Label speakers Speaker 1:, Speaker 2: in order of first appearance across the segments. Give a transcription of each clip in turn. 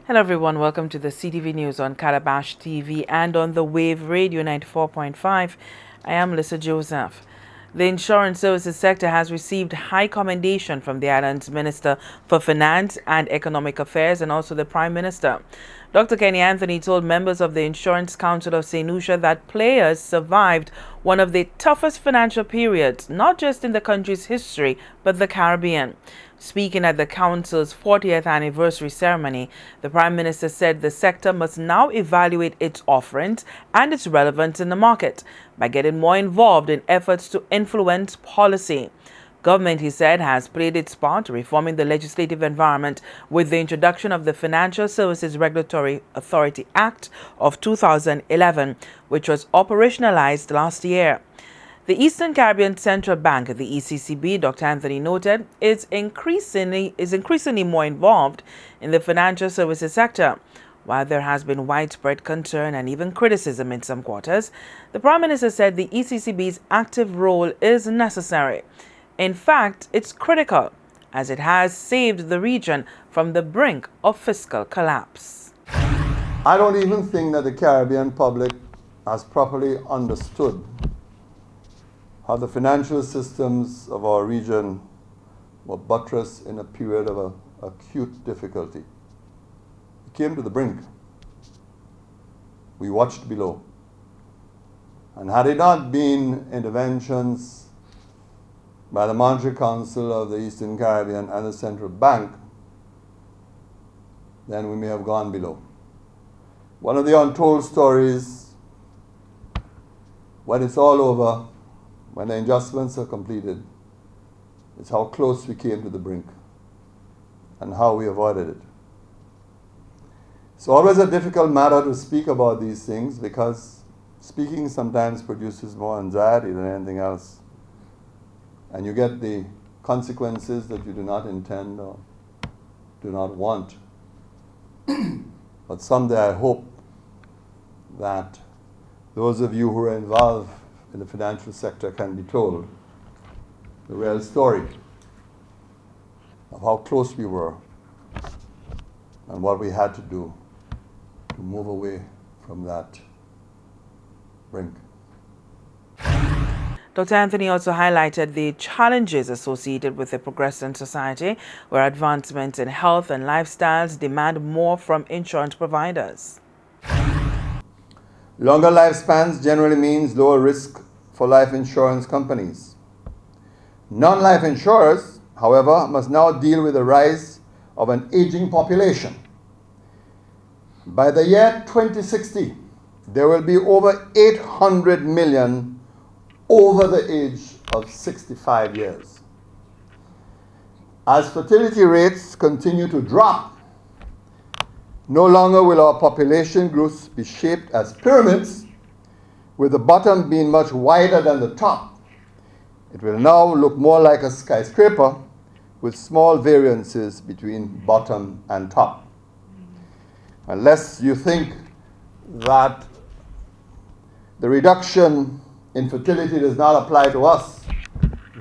Speaker 1: Hello everyone, welcome to the CTV News on Calabash TV and on the Wave Radio 94.5. I am Lisa Joseph. The insurance services sector has received high commendation from the island's Minister for Finance and Economic Affairs and also the Prime Minister. Dr. Kenny Anthony told members of the Insurance Council of St. Lucia that players survived one of the toughest financial periods, not just in the country's history, but the Caribbean. Speaking at the Council's 40th anniversary ceremony, the Prime Minister said the sector must now evaluate its offerings and its relevance in the market by getting more involved in efforts to influence policy. Government, he said, has played its part reforming the legislative environment with the introduction of the Financial Services Regulatory Authority Act of 2011, which was operationalized last year. The Eastern Caribbean Central Bank, the ECCB, Dr. Anthony noted, is increasingly more involved in the financial services sector. While there has been widespread concern and even criticism in some quarters, the Prime Minister said the ECCB's active role is necessary. In fact, it's critical, as it has saved the region from the brink of fiscal collapse.
Speaker 2: I don't even think that the Caribbean public has properly understood how the financial systems of our region were buttressed in a period of acute difficulty. We came to the brink. We watched below. And had it not been interventions by the Monetary Council of the Eastern Caribbean and the Central Bank, then we may have gone below. One of the untold stories, when it's all over, when the adjustments are completed, is how close we came to the brink and how we avoided it. It's always a difficult matter to speak about these things because speaking sometimes produces more anxiety than anything else. And you get the consequences that you do not intend or do not want. But someday I hope that those of you who are involved in the financial sector can be told the real story of how close we were and what we had to do to move away from that brink.
Speaker 1: Dr. Anthony also highlighted the challenges associated with a progressive society where advancements in health and lifestyles demand more from insurance providers.
Speaker 2: Longer lifespans generally means lower risk for life insurance companies. Non-life insurers, however, must now deal with the rise of an aging population. By the year 2060, there will be over 800 million over the age of 65 years. As fertility rates continue to drop, no longer will our population groups be shaped as pyramids, with the bottom being much wider than the top. It will now look more like a skyscraper with small variances between bottom and top. Unless you think that the reduction in fertility does not apply to us,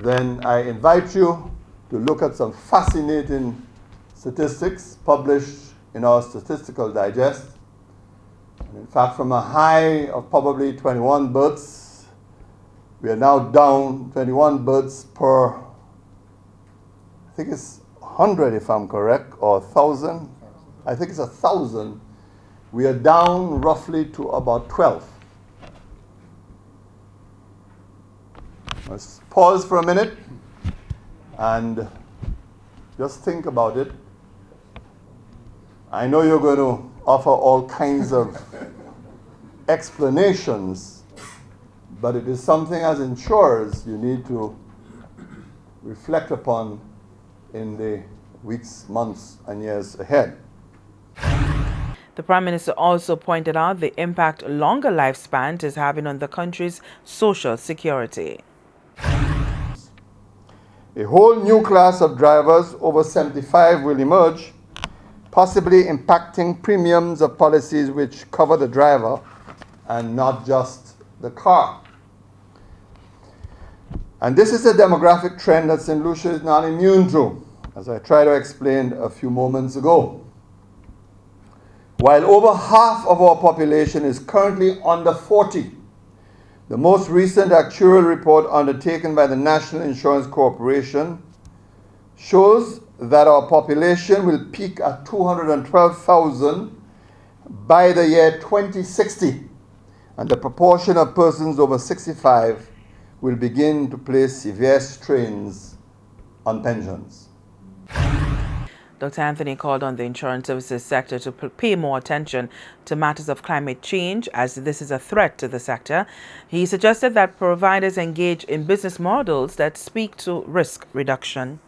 Speaker 2: then I invite you to look at some fascinating statistics published in our Statistical Digest. And in fact, from a high of probably 21 births, we are now down 21 births per, I think it's 100 if I'm correct, or 1,000. I think it's 1,000. We are down roughly to about 12. Let's pause for a minute and just think about it. I know you're going to offer all kinds of explanations, but it is something as insurers you need to reflect upon in the weeks, months, and years ahead.
Speaker 1: The Prime Minister also pointed out the impact longer lifespans is having on the country's social security.
Speaker 2: A whole new class of drivers over 75 will emerge, possibly impacting premiums of policies which cover the driver and not just the car. And this is a demographic trend that St. Lucia is not immune to, as I tried to explain a few moments ago. While over half of our population is currently under 40, the most recent actuarial report undertaken by the National Insurance Corporation shows that our population will peak at 212,000 by the year 2060, and the proportion of persons over 65 will begin to place severe strains on pensions.
Speaker 1: Dr. Anthony called on the insurance services sector to pay more attention to matters of climate change, as this is a threat to the sector. He suggested that providers engage in business models that speak to risk reduction.